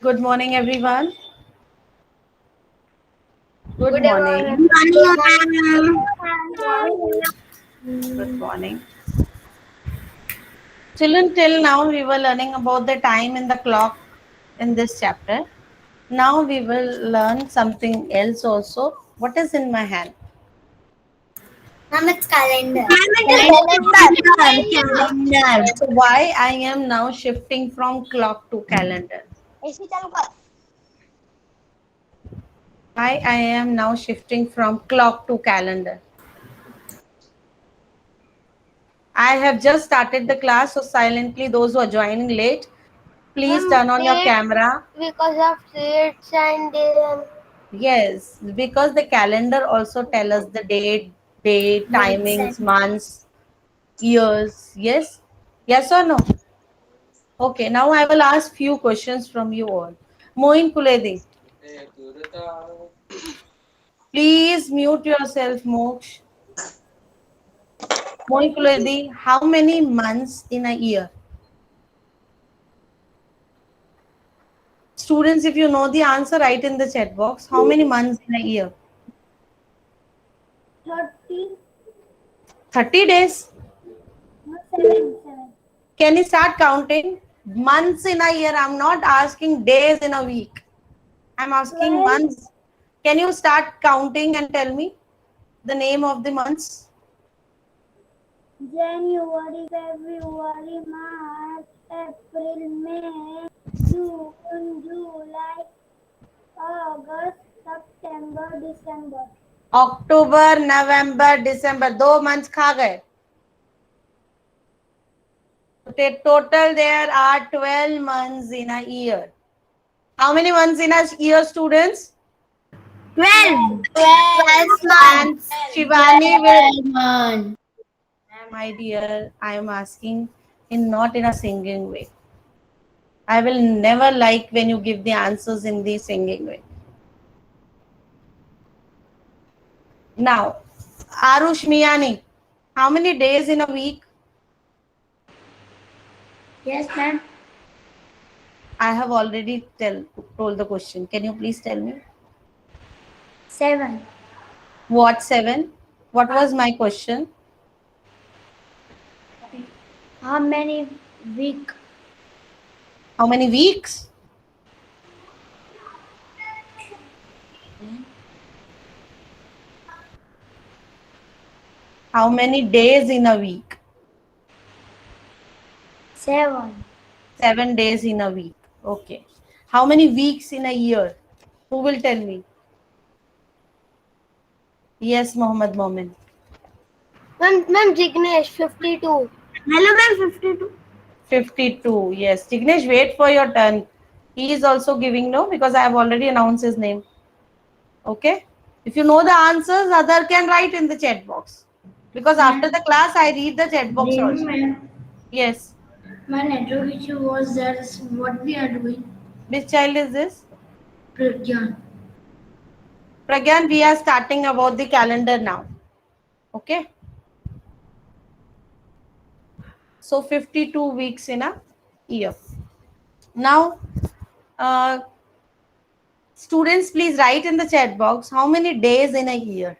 Good morning, everyone. Good Good morning. morning. Good morning. Good morning. Children, till now we were learning about the time in the clock in this chapter. Now we will learn something else also. What is in my hand? Ma'am, it's calendar. Calendar. So why I am now shifting from clock to calendar? AC चालू कर. Why I am now shifting from clock to calendar? I have just started the class, so silently those who are joining late, please turn on your camera. Because of dates and Yes, because the calendar also tell us the date, day, timings, months, years. Yes, yes or no? Okay, now I will ask few questions from you all. Moin Kuledi, please mute yourself, Moksh. Moin Kuledi, how many months in a year? Students, if you know the answer, write in the chat box. How many months in a year? 30. 30 days. No, 7. Can you start counting? Months in a year. I'm not asking days in a week. I'm asking 12. months. Can you start counting and tell me the name of the months? January, February, March, April, May, June, July, August, September, December. October, November, December. 2 months खा गए. Total there are 12 months in a year. How many months in a year, students? 12. 12 And months. Shivani will. Month. My dear, I am asking in not in a singing way. I will never like when you give the answers in the singing way. Now, Arush Miyani, how many days in a week? Yes, ma'am. I have already told the question. Can you please tell me? 7. What 7? What was my question? How many week? How many weeks? How many days in a week? 7. 7 days in a week. Okay. How many weeks in a year? Who will tell me? Yes, Mohammed Momin. Ma'am, Jignesh, 52. Hello, ma'am, 52. 52. Yes. Jignesh, wait for your turn. He is also giving no because I have already announced his name. Okay. If you know the answers, other can write in the chat box. Because after the class, I read the chat box also. Ma'am, Yes. my network issue was there. What we are doing? Which child is this? Pragyan. Pragyan, we are starting about the calendar now. Okay. So 52 weeks in a year. Now, uh, students, please write in the chat box how many days in a year.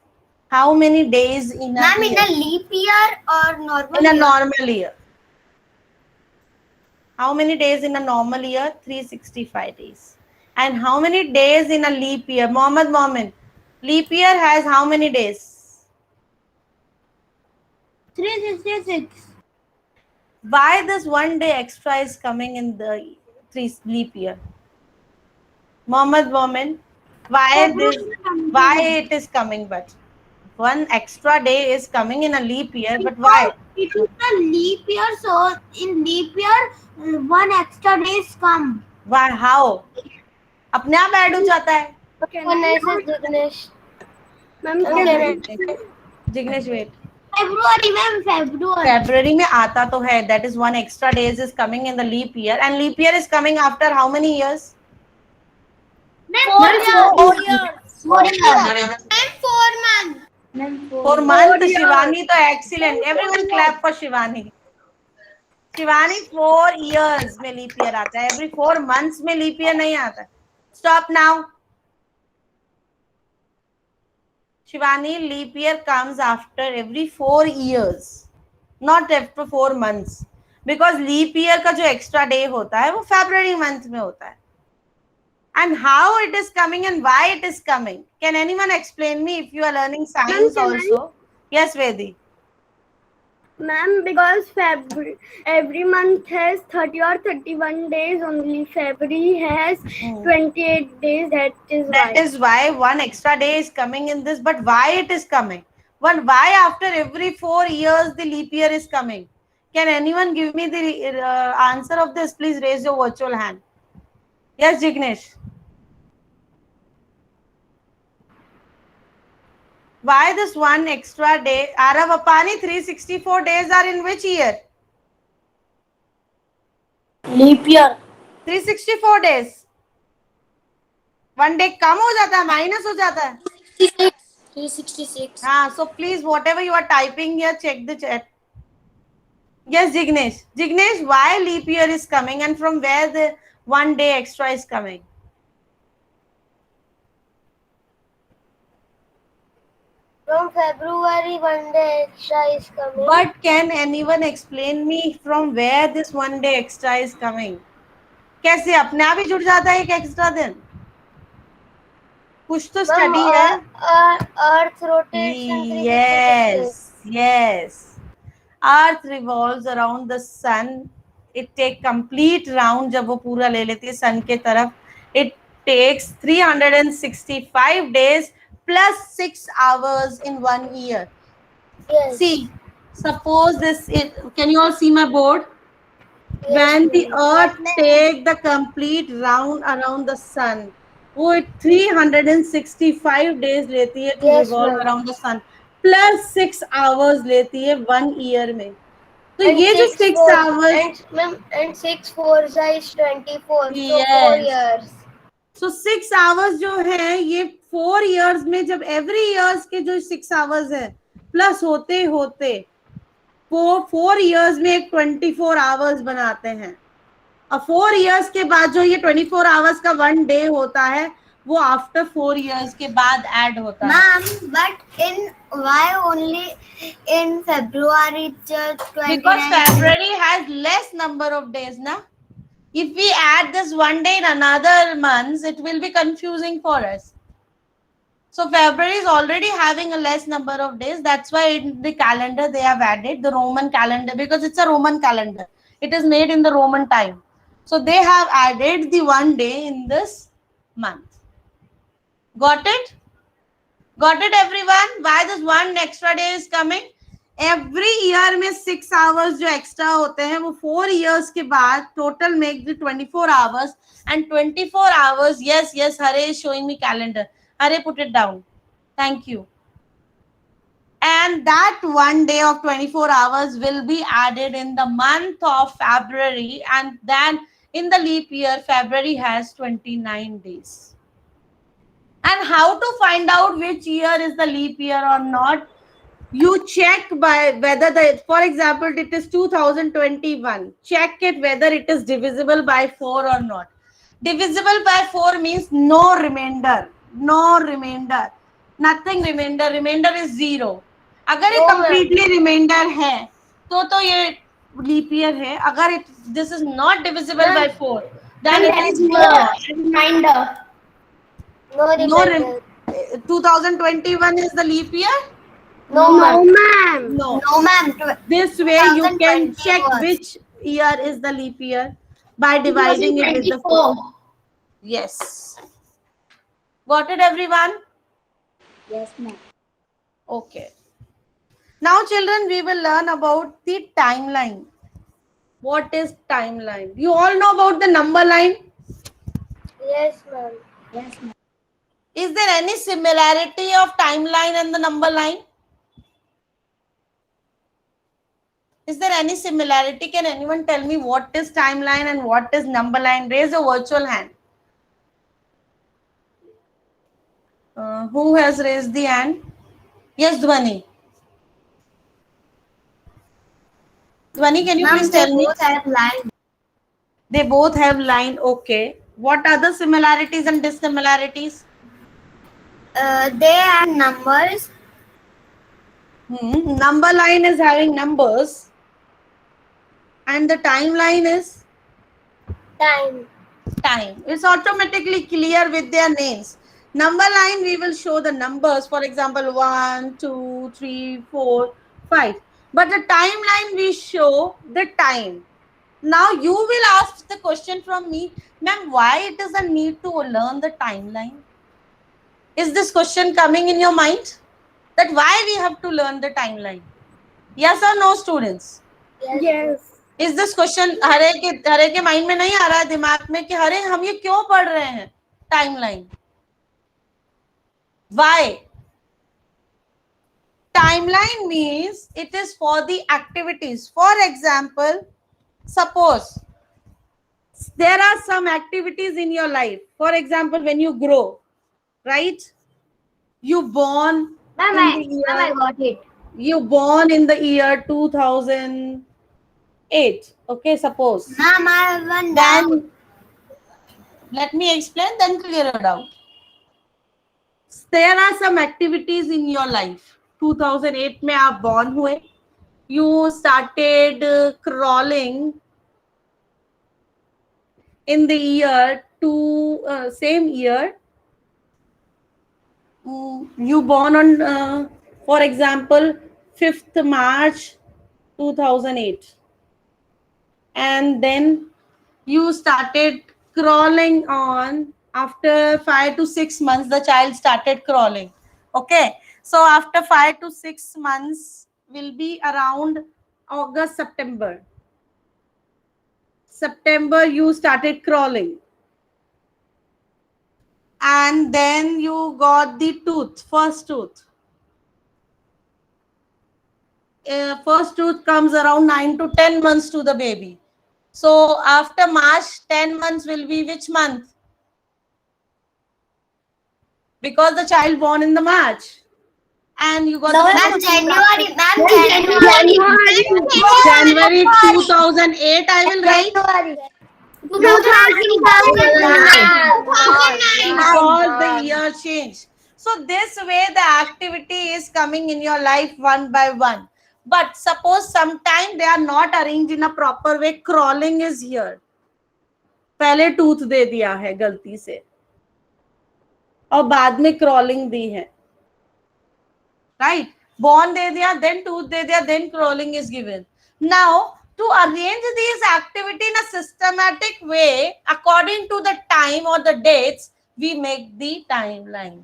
How many days in a Ma'am, in year? a leap year or normal In a year? normal year. How many days in a normal year? 365 days. And how many days in a leap year? Mohammed Mohammed. Leap year has how many days? 366. Why this one day extra is coming in the three leap year? Mohammed Mohammed. Why this? February Why 17. it is coming? But one extra day is coming in a leap year. But Because why? it is a leap year, so in leap year, one extra days come. Why? How? अपने आप add हो जाता है. Can I say Jignesh? Ma'am, Oh, can I? Jignesh, wait. February, ma'am, February. February में आता तो है. That is one extra days is coming in the leap year, and leap year is coming after how many years? Ma'am, 4 years. 4 years. Ma'am, 4 months. Ma'am, 4 4 years. months. Shivani तो excellent. Everyone clap for Shivani. Shivani 4 years में leap year आता है, every 4 months में leap year नहीं आता. Stop now. Shivani, leap year comes after every 4 years, not after 4 months. Because leap year का जो extra day होता है वो February month में होता है. And how it is coming and why it is coming? Can anyone explain me if you are learning science also? Yes, Vedi. Ma'am, because February every month has 30 or 31 days only. February has 28 days. That is why one extra day is coming in this. But why it is coming? Why after every 4 years the leap year is coming? Can anyone give me the answer of this? Please raise your virtual hand. Yes, Jignesh. Why this one extra day? Aravapani, 364 days are in which year? Leap year. 364 days. One day कम हो जाता है, minus हो जाता है. 366. हाँ, so please whatever you are typing here, check the chat. Yes, Jignesh. Jignesh, why leap year is coming and from where the one day extra is coming? From February, one day extra is coming. But can anyone explain me from where this one day extra is coming? कैसे अपने आप ही जुड़ जाता है एक extra दिन? कुछ तो स्टडी है. Earth rotates in 366 Yes, yes. Earth revolves around the sun. It take complete round जब वो पूरा ले लेती है sun के तरफ. It takes 365 days plus 6 hours in 1 year. Yes. See, suppose this. Can you all see my board? Yes, When the ma'am. Earth Yes, ma'am. take the complete round around the sun, वो 365 days लेती है to Yes, revolve ma'am. around the sun, plus 6 hours लेती है 1 year में. तो And ये जो 6 four, hours, and 6 fours is 24. So 4 yes, years. so 6 hours जो है ये 4 years में जब every years के जो 6 hours है प्लस होते होते 4 years में एक 24 hours बनाते हैं. और 4 years के बाद जो ये 24 hours का 1 day होता है वो आफ्टर 4 years के बाद ऐड होता है. Ma'am, but in why only in February just 29? Because February has less number of days, na? If we add this 1 day in another month, it will be confusing for us. So February is already having a less number of days. That's why in the calendar they have added the Roman calendar, because it's a Roman calendar. It is made in the Roman time. So they have added the 1 day in this month. Got it? Got it, everyone? Why this one extra day is coming? Every year में 6 hours जो extra होते हैं वो 4 years के बाद total make the 24 hours, and 24 hours. Yes, Hare is showing me calendar. Hare, put it down. Thank you. And that 1 day of 24 hours will be added in the month of February, and then in the leap year February has 29 days. And how to find out which year is the leap year or not? You check by whether for example, it is 2021. Check it whether it is divisible by 4 or not. Divisible by 4 means no remainder. No remainder. Nothing remainder. Remainder is 0. अगर ये completely remainder है तो ये leap year है. अगर this is not divisible by 4, then it is no reminder. No reminder. 2021 is the leap year? No, ma'am. No. No, ma'am. This way you can 2020 check was. which year is the leap year by dividing it with the 4. Yes. Got it, everyone? Yes, ma'am. Okay. Now, children, we will learn about the timeline. What is timeline? You all know about the number line? Yes, ma'am. Yes, ma'am. Is there any similarity of timeline and the number line? Is there any similarity? Can anyone tell me what is timeline and what is number line? Raise a virtual hand. Who has raised the hand? Yes, Dhwani. Dhvani, can you please tell me? have line. They both have line. Okay. What are the similarities and dissimilarities? They have numbers. Number line is having numbers, and the timeline is Time. time. It's automatically clear with their names. Number line, we will show the numbers. For example, 1, 2, 3, 4, 5. But the timeline, we show the time. Now you will ask the question from me, ma'am, why it is a need to learn the timeline? Is this question coming in your mind? That why we have to learn the timeline? Yes or no, students? Yes. Is this question हरे के mind में नहीं आ रहा है, दिमाग में कि हरे हम ये क्यों पढ़ रहे हैं timeline? Why? Timeline means it is for the activities. For example, suppose there are some activities in your life. For example, when you grow, right? You born Ma'am, in the year, I got it. you born in the year 2008. Okay, suppose. Ma'am, I have one Then doubt. let me explain, then clear it out. There are some activities in your life. 2008 में आप born हुए. You started crawling in the year same year. You born on, for example, 5th March 2008, and then you started crawling on after 5 to 6 months. The child started crawling. Okay, so after 5 to 6 months will be around August, September you started crawling, and then you got the first tooth. First tooth comes around 9 to 10 months to the baby. So after March, 10 months will be which month? Because the child born in the March. And you got the January. January 2008, I will write. 2009. Because the year changed. So this way the activity is coming in your life one by one. But suppose sometime they are not arranged in a proper way, crawling is here. पहले tooth दे दिया है गलती से और बाद में crawling दी है, right? Born दे दिया, then tooth दे दिया, then crawling is given. Now to arrange these activity in a systematic way according to the time or the dates, we make the timeline.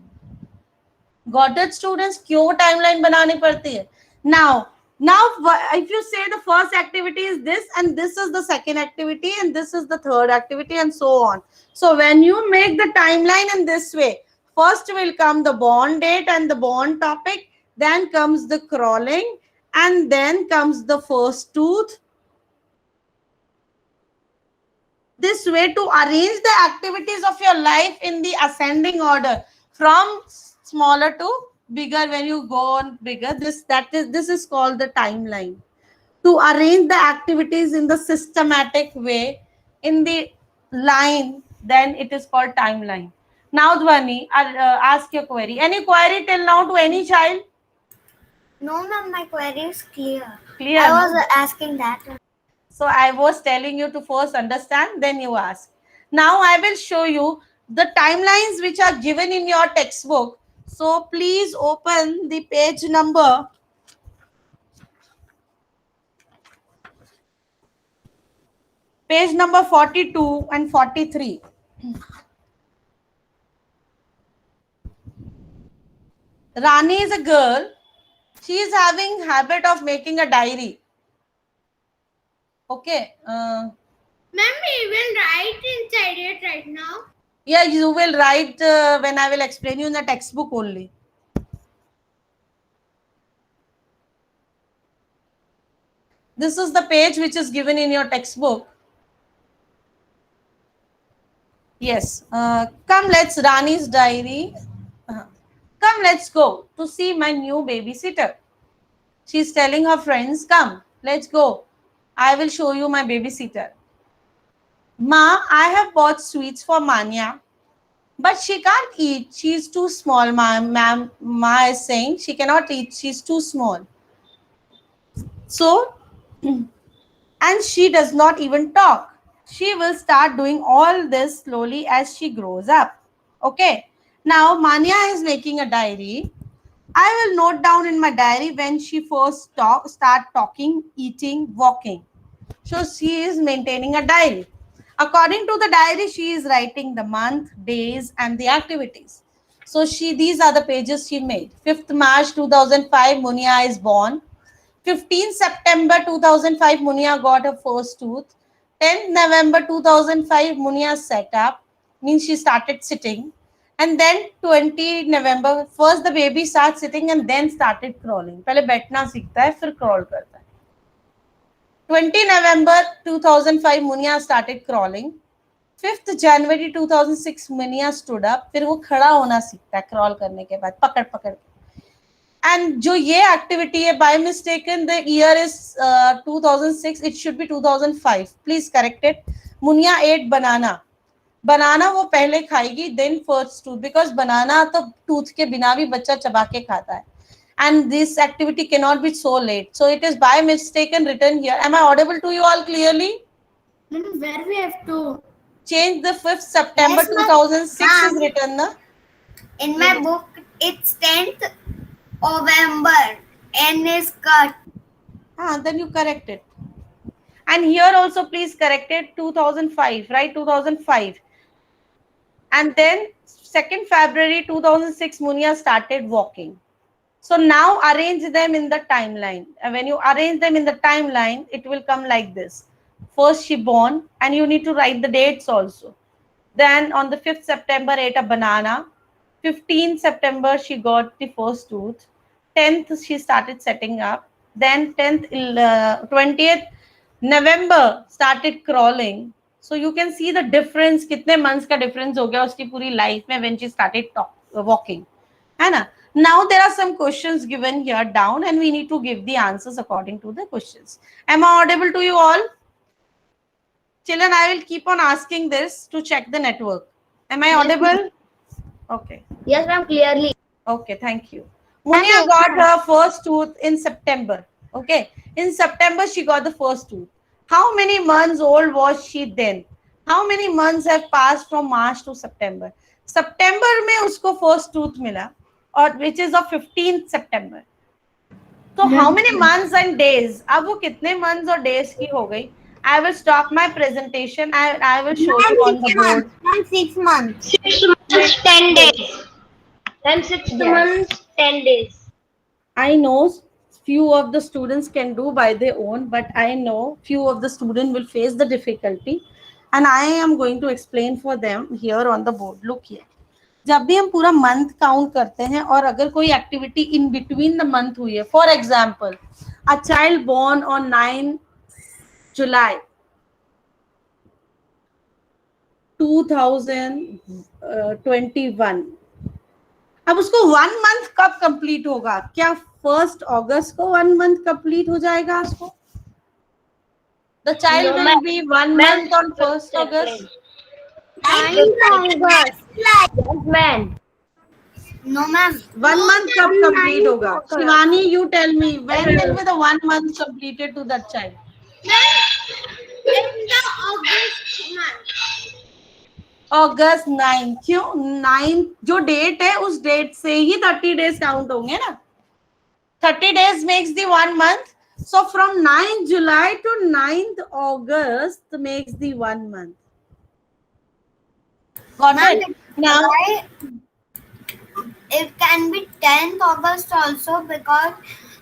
Got it, students? क्यों timeline बनानी पड़ती है? Now if you say the first activity is this, and this is the second activity, and this is the third activity, and so on. So when you make the timeline in this way, first will come the born date and the born topic, then comes the crawling, and then comes the first tooth. This way to arrange the activities of your life in the ascending order from smaller to bigger. When you go on bigger, this is called the timeline. To arrange the activities in the systematic way in the line, then it is called timeline. Now Dhvani, I'll ask your query. Any query till now to any child? No, ma'am, my query is clear. Clear? I was asking that. So I was telling you to first understand, then you ask. Now I will show you the timelines which are given in your textbook. So please open the page number 42 and 43. Rani is a girl. She is having habit of making a diary. Okay. Ma'am, we will write inside it right now. Yeah, you will write when I will explain you in the textbook only. This is the page which is given in your textbook. Yes. Come, let's Rani's diary. Come, let's go to see my new babysitter. She's telling her friends, come, let's go. I will show you my babysitter. Ma, I have bought sweets for Manya, but she can't eat. She's too small. Ma is saying she cannot eat. She's too small. So, and she does not even talk. She will start doing all this slowly as she grows up. Okay. Now Manya is making a diary. I will note down in my diary when she first start talking, eating, walking. So she is maintaining a diary. According to the diary, she is writing the month, days, and the activities. So these are the pages she made. 5th March 2005, Munia is born. 15th September 2005, Munia got her first tooth. 10th November 2005, Munia sat up, means she started sitting. And then 20 November, first the baby starts sitting and then started crawling. पहले बैठना सीखता है, फिर crawl करता है. 20 November 2005, Munia started crawling. 5th January 2006, Munia stood up. फिर वो खड़ा होना सीखता है crawl करने के बाद, पकड़ पकड़. And जो ये activity है, by mistaken, the year is 2006. It should be 2005. Please correct it. Munia ate banana. बनाना वो पहले खाएगी, देन फर्स्ट टूथ, बिकॉज बनाना तो टूथ के बिना भी बच्चा चबा के खाता है. And this activity can not be so late, so it is by mistaken written here. Am I audible to you all clearly? Where we have to Change the 5th September Yes, ma'am. 2006 is written, na? In my book, it's 10th November. N is cut. Then you correct it. And here also please correct it, 2005, right? 2005. And then 2nd February 2006, Munia started walking. So now arrange them in the timeline. And when you arrange them in the timeline, it will come like this. First she born, and you need to write the dates also. Then on the 5th September, ate a banana. 15th September, she got the first tooth. 10th, she started setting up. Then 20th November, started crawling. So you can see the difference, कितने months का difference हो गया उसकी पूरी life में when she started walking, है ना? Now there are some questions given here down, and we need to give the answers according to the questions. Am I audible to you all? Children, I will keep on asking this to check the network. Am I audible? Okay. Yes, ma'am, clearly. Okay, thank you. Munia got her first tooth in September. Okay, in September she got the first tooth. How many months old was she then? How many months have passed from March to September? September में उसको first tooth मिला, और which is of 15th September. So how many months and days? अब वो कितने months और days की हो गई? I will stop my presentation. I will show you on the board. And 6 months. 6 months, 10 days. Then 6 Yes. months, 10 days. I know few of the students can do by their own, but I know few of the students will face the difficulty, and I am going to explain for them here on the board. Look here. जब भी हम पूरा month count करते हैं और अगर कोई activity in between the month हुई है, for example a child born on 9 July 2021, अब उसको 1 मंथ कब कंप्लीट होगा? क्या 1st अगस्त को 1 मंथ कंप्लीट हो जाएगा उसको? The child will be 1 month on 1st August. 9th August. Yes, ma'am. No, ma'am. 1 month कब कंप्लीट होगा? Shivani, you tell me, when will be the 1 month completed to that child? In the August month. अगस्त 9. क्यों 9? जो date है उस date से ही 30 days count होंगे ना. 30 days makes the 1 month. So from 9th July to 9th August makes the 1 month. Got it? Now, It can be 10th August also, because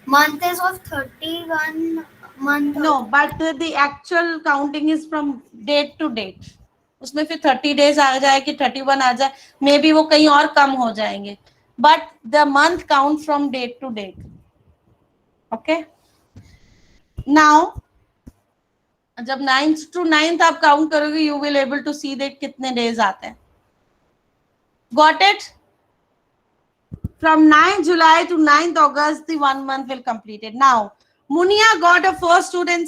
month is of 31 month. no, but the actual counting is from date to date. उसमें फिर 30 days आ जाए कि 31 आ जाए, may be वो कहीं और कम हो जाएंगे, but the month count from date to date. Okay? Now, जब 9th to 9th आप काउंट करोगे, you will able to see that कितने days आते हैं. Got it? From 9th July to 9th August, the 1 month will complete it. Now, Munia got a first tooth in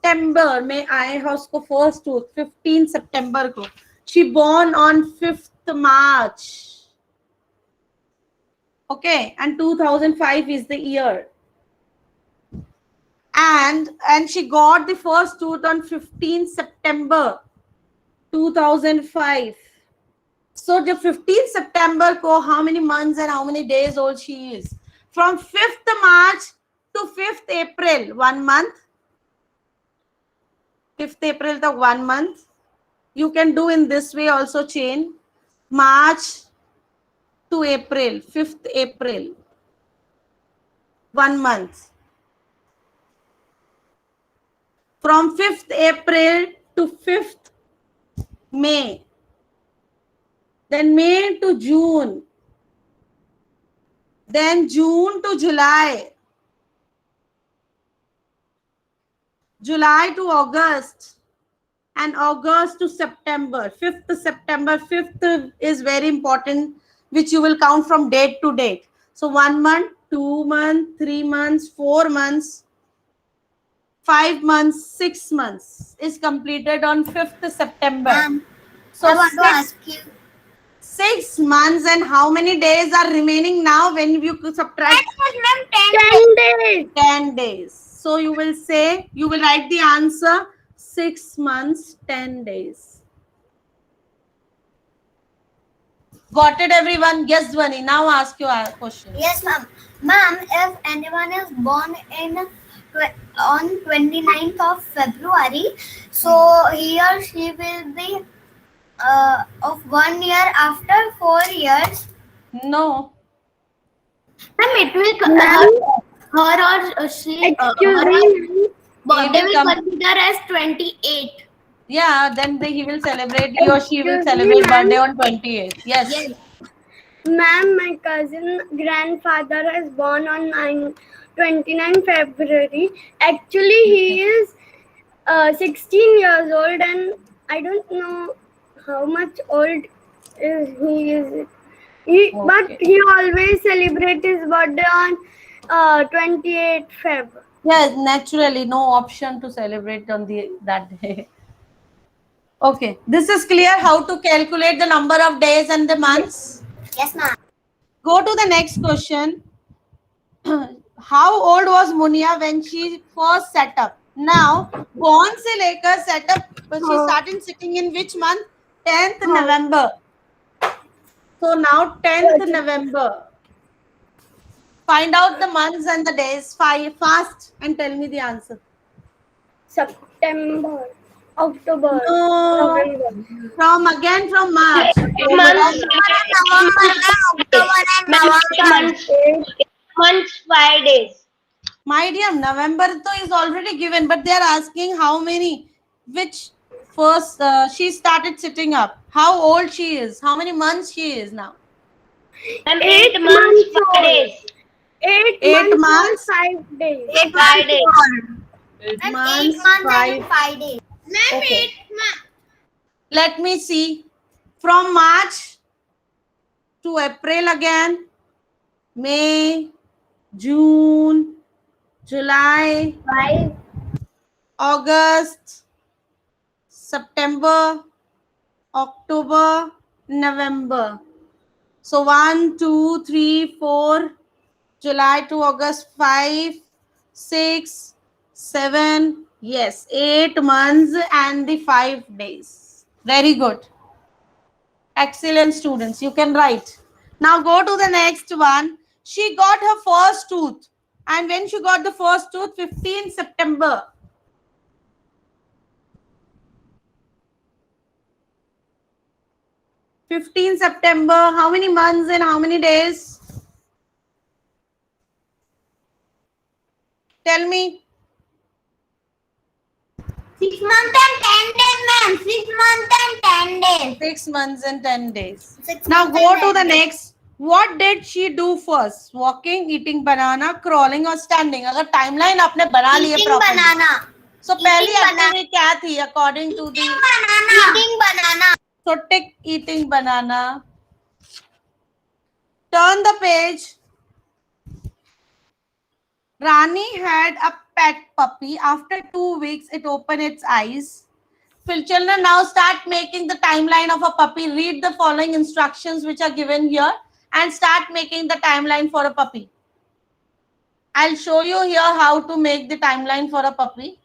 सितंबर में आएगा उसको first tooth 15 सितंबर को. She born on 5th March. Okay, and 2005 is the year. And she got the first tooth on 15 September 2005. So the 15 September ko how many months and how many days old she is? From 5th March to 5th April, 1 month. 5th April to 1 month. You can do in this way also chain. March to April, 5th April, 1 month. From 5th April to 5th May. Then May to June. Then June to July. July to August. And August to September. 5th September. 5th is very important, which you will count from date to date. So 1 month, 2 months, 3 months, 4 months, 5 months, 6 months is completed on 5th September. Ma'am, So I want to ask you. 6 months and how many days are remaining now when you subtract? 10 days. 10 days. So you will say, you will write the answer 6 months, 10 days. Got it, everyone? Yes, Dhwani. Now ask your question. Yes, ma'am. Ma'am, if anyone is born on 29th of February, so he or she will be of 1 year after 4 years. No. Ma'am, it will Ma'am, her or she excuse me. birthday will will come- consider as 28. Yeah, then he will celebrate, he or she will Excuse me, celebrate ma'am. birthday on 28th. Yes. Yes. Ma'am, my cousin grandfather is born on 29 February. Actually, he is 16 years old, and I don't know how much old is he is. But Okay. he always celebrates his birthday on 28 Feb. Yes, naturally, no option to celebrate on that day. Okay, this is clear how to calculate the number of days and the months. Yes, ma'am. Go to the next question. How old was Munia when she first set up? Now, कौन से लेकर set up? She started sitting in which month? 10th November. So now 10th November. Find out the months and the days. Fast and tell me the answer. September, October, No. November. From March. Months, 5 days. My dear, November is already given, but they are asking how many, which first she started sitting up, how old she is, how many months she is now. Ma'am, 8 8 months, months 5 days. 8 months, months, 5 days. 5 days. 8 Ma'am, months, 8 months 5. and 5 days. Okay. Let me see. From March to April again, May, June, July, 5. August, September, October, November. So 1, 2, 3, 4, July to August, 5, 6, 7, yes, 8 months and the 5 days. Very good. Excellent, students. You can write. Now go to the next one. She got her first tooth. And when she got the first tooth, 15 September. September, how many months and how many days? Tell me. 6 months and 10 days, ma'am. 6 months and 10 days. 6 months and 10 days. 6 Now months go and to 10 the days. next. What did she do first? Walking, eating banana, crawling or standing? अगर timeline आपने बना ली है Eating properly. banana. So पहली Eating banana. activity क्या थी according to the Eating banana. so tick eating banana. Turn the page. Rani had a pet puppy. After 2 weeks, it open its eyes. Children, now start making the timeline of a puppy. Read the following instructions which are given here and start making the timeline for a puppy. I'll show you here how to make the timeline for a puppy.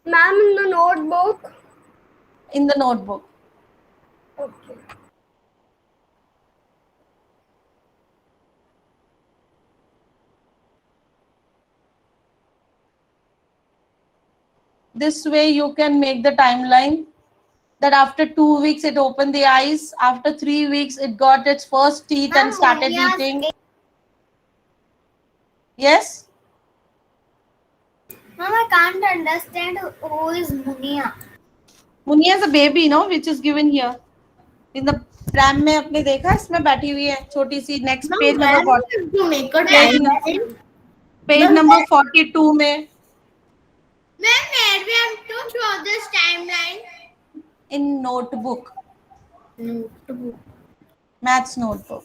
Ma'am, in the notebook. In the notebook. Okay. This way you can make the timeline that after 2 weeks it opened the eyes. After 3 weeks it got its first teeth and started eating. Yes? Mom, I can't understand who is Munia. Munia is a baby, no, which is given here. In the pram में आपने देखा इसमें बैठी हुई है छोटी सी next page number 40 to make a page number 42 में Ma'am, where we have to show this timeline? in notebook, Notebook. maths notebook.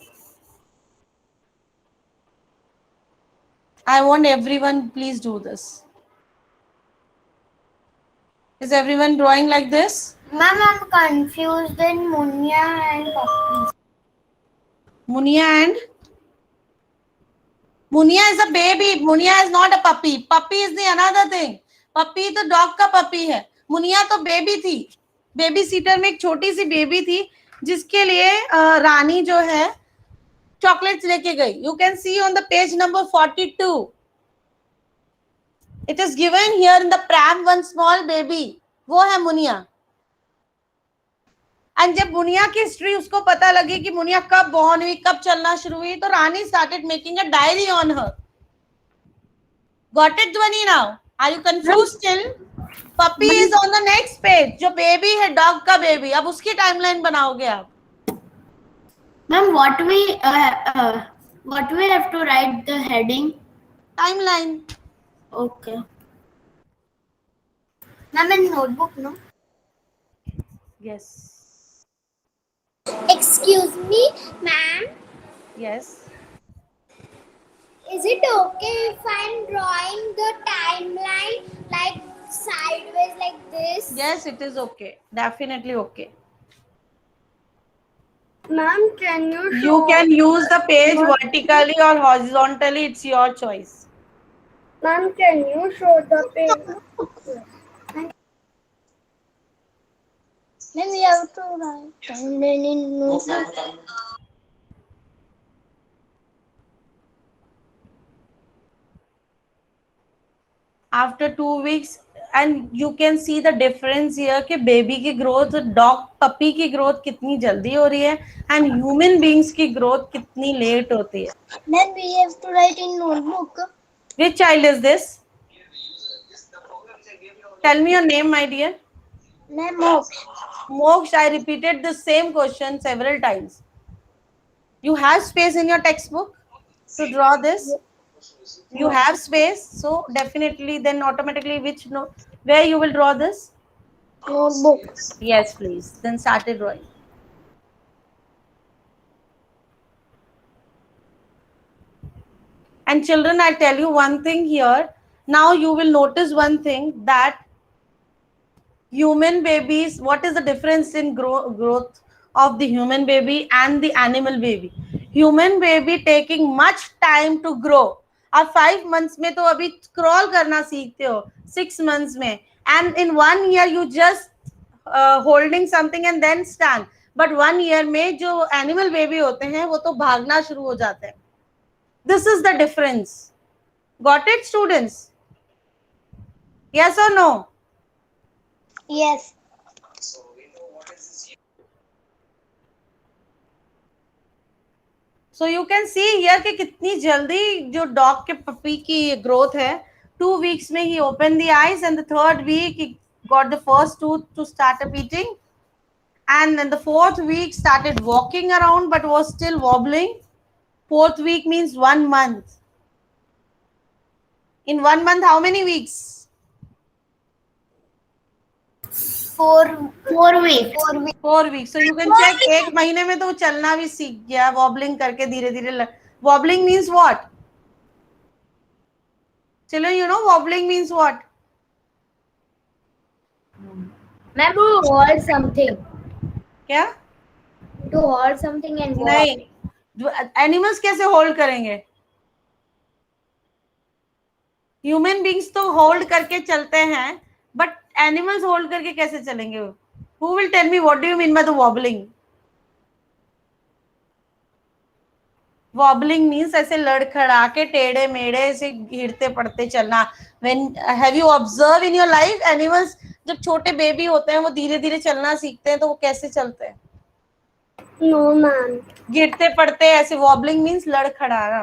I want everyone please do this. Is everyone drawing like this? Ma'am, I'm confused in Munia and Puppy. Munia and Munia is a baby. Munia is not a puppy. Puppy is the another thing. Puppy तो dog का puppy है. Munia तो baby थी. Baby seater में एक छोटी सी baby थी जिसके लिए रानी जो है चॉकलेट्स लेके गई. You can see on the page number 42. It is given here in the pram one small baby. वो है मुनिया. एंड जब मुनिया की हिस्ट्री उसको पता लगी कि मुनिया कब बॉर्न हुई कब चलना शुरू हुई तो Rani started making a diary on her. Got it Dhwani now? Are you confused still? Puppy is on the next page. जो बेबी है डॉग का बेबी, अब उसकी टाइमलाइन बनाओगे आप. Ma'am, what we have to write the heading? Timeline. Okay. Ma'am, in notebook, no? Yes Excuse me, ma'am. Yes Is it okay if I'm drawing the timeline like sideways like this? Yes it is okay. Definitely okay. Ma'am, can you show? You can use the page vertically or horizontally. It's your choice. Ma'am, can you show the page? Then we have to write timeline in notebook. After 2 weeks and you can see the difference here कि baby की growth dog puppy की growth कितनी जल्दी हो रही है and human beings की growth कितनी लेट होती है. Then we have to write in notebook. Which child is this? Tell me your name, my dear. Name Moksha. Moksh, I repeated the same question several times. You have space in your textbook to draw this? You have space, so definitely then automatically which no where you will draw this? Notebook. Yes, please. Then start it drawing. And children, I'll tell you one thing here. Now you will notice one thing that human babies, what is the difference in growth of the human baby and the animal baby? Human baby taking much time to grow. आप 5 months में तो अभी crawl करना सीखते हो, 6 months में, and in 1 year you just holding something and then stand. But 1 year में जो animal baby होते हैं वो तो भागना शुरू हो जाते हैं. This is the difference. Got it, students? Yes or no? Yes. So you can see here कि कितनी जल्दी जो डॉग के पपी की ग्रोथ है. 2 weeks में he opened the eyes and the 3rd week he got the first tooth to start up eating, and then the 4th week started walking around but was still wobbling. 4th week means 1 month. In 1 month how many weeks? 4 weeks. 4 weeks. So you can check, एक महीने में तो वो चलना भी सीख गया, wobbling करके धीरे धीरे. Wobbling means what? Children, you know wobbling means what? Ma'am, to hold something. क्या? To hold something and walk. नहीं, एनिमल्स कैसे होल्ड करेंगे? ह्यूमन बींग्स तो होल्ड करके चलते हैं, बट एनिमल्स होल्ड करके कैसे चलेंगे? Who will tell me what do you mean by the wobbling? Wobbling means ऐसे लड़खड़ा के टेढ़े मेढ़े ऐसे गिरते पड़ते चलना. When have you observe in your life animals जब छोटे बेबी होते हैं वो धीरे धीरे चलना सीखते हैं, तो वो कैसे चलते हैं? No, ma'am. गिरते पड़ते ऐसे. वॉबलिंग मीन्स लड़खड़ाना.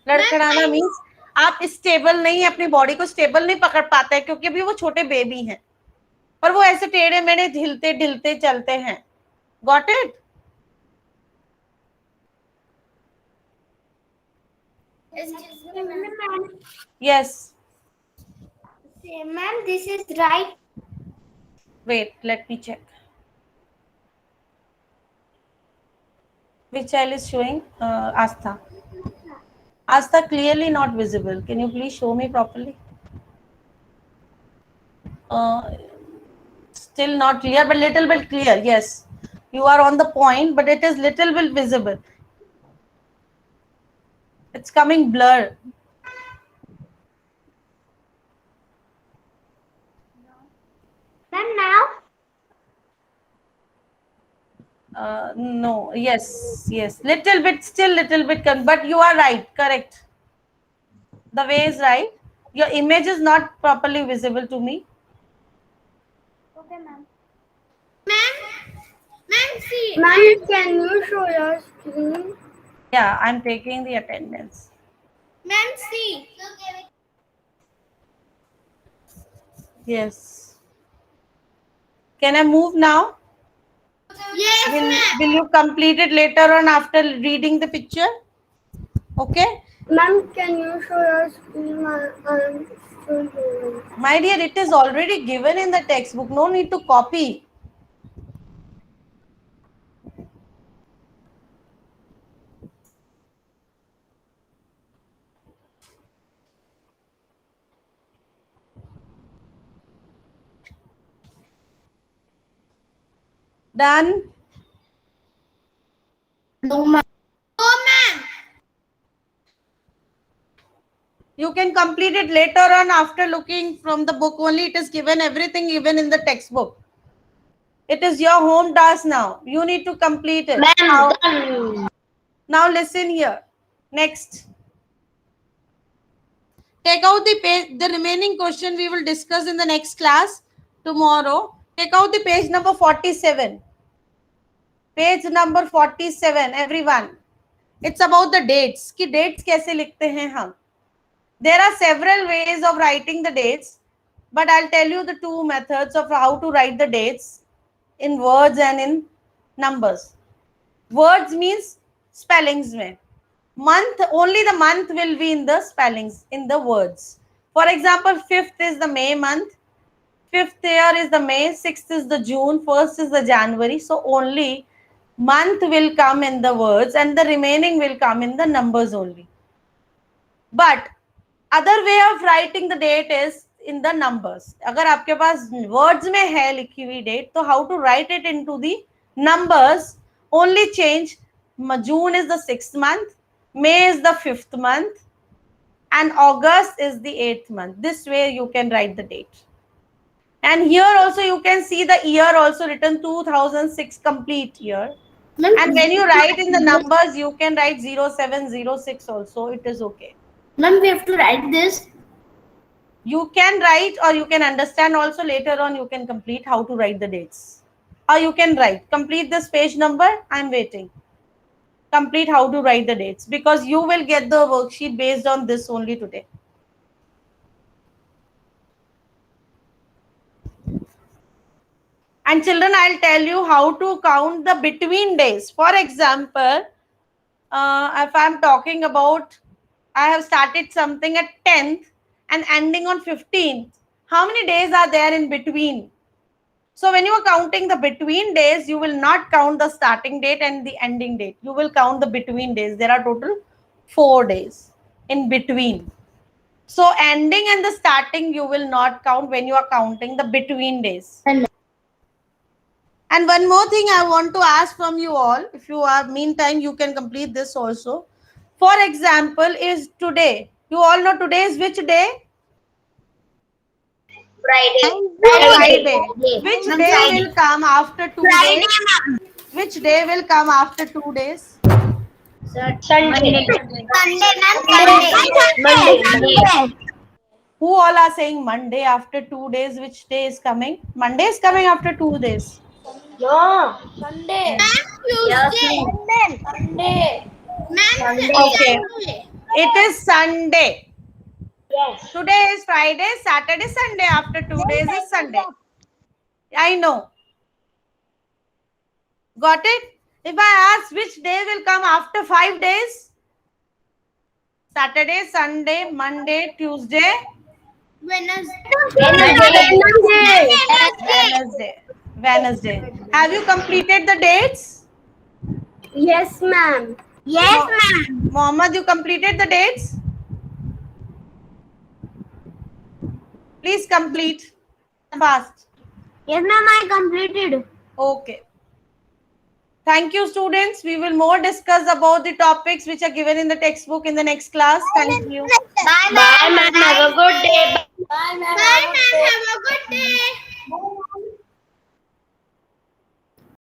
लड़खड़ाना मीन्स आप स्टेबल नहीं, अपनी बॉडी को स्टेबल नहीं पकड़ पाते हैं, क्योंकि अभी वो छोटे बेबी हैं और वो ऐसे टेढ़े मेढ़े ढिलते ढिलते चलते हैं. Got it? Yes. Ma'am, this is right. Wait, let me check. Which child is showing? Astha. Astha, clearly not visible. Can you please show me properly? Still not clear, but little bit clear. Yes, you are on the point, but it is little bit visible. It's coming blur. Ma'am, now? No, yes, little bit, still little bit, but you are right, correct. The way is right. Your image is not properly visible to me. Okay, ma'am. Ma'am, see. Ma'am, can you show your screen? Yeah, I'm taking the attendance. Ma'am, see. Yes. Can I move now? Yes, ma'am. Will you complete it later on after reading the picture? Okay. Ma'am, can you show your screen? I'm still doing. My dear, it is already given in the textbook. No need to copy. Done? No, ma'am. No, ma'am. You can complete it later on after looking from the book only. It is given, everything given in the textbook. It is your home task now. You need to complete it. Ma'am, done. Now listen here. Next. Take out the page. The remaining question we will discuss in the next class tomorrow. Take out the page number 47. Page number 47, everyone. It's about the dates. कि dates कैसे लिखते हैं हम? There are several ways of writing the dates, but I'll tell you the two methods of how to write the dates in words and in numbers. Words means spellings में. Month, only the month will be in the spellings, in the words. For example, 5th is the May month, 5th year is the May, 6th is the June, 1st is the January. So only month will come in the words and the remaining will come in the numbers only. But other way of writing the date is in the numbers. अगर आपके पास words में है लिखी हुई date, तो how to write it into the numbers? Only change. June is the 6th month, May is the 5th month, and August is the 8th month. This way you can write the date. And here also you can see the year also written 2006 complete year. And when you write in the numbers, you can write 0706 also. It is okay. Ma'am, we have to write this. You can write or you can understand also later on. You can complete how to write the dates. Or you can write. Complete this page number. I'm waiting. Complete how to write the dates. Because you will get the worksheet based on this only today. And children, I'll tell you how to count the between days. For example, if I'm talking about, I have started something at 10th and ending on 15th. How many days are there in between? So when you are counting the between days, you will not count the starting date and the ending date. You will count the between days. There are total 4 days in between. So ending and the starting you will not count when you are counting the between days. And one more thing I want to ask from you all, if you are, meantime, you can complete this also. For example, is today. You all know today is which day? Friday. Friday. Which day will come after 2 days? Which day will come after 2 days? Sunday. Sunday, ma'am. Monday. Who all are saying Monday after 2 days? Which day is coming? Monday is coming after 2 days. No. Sunday. Tuesday. Sunday. Okay. It is Sunday. Yes. Today is Friday, Saturday, Sunday. After 2 days is Sunday. I know. Got it? If I ask which day will come after 5 days? Saturday, Sunday, Monday, Tuesday, Wednesday. Have you completed the dates? Yes, ma'am. Yes, ma'am. Mohammed, you completed the dates? Please complete fast. Yes, ma'am. I completed. Okay. Thank you, students. We will more discuss about the topics which are given in the textbook in the next class. Thank you. Bye, Bye, ma'am. Have a good day. Bye, ma'am. Bye, ma'am. Have a good day.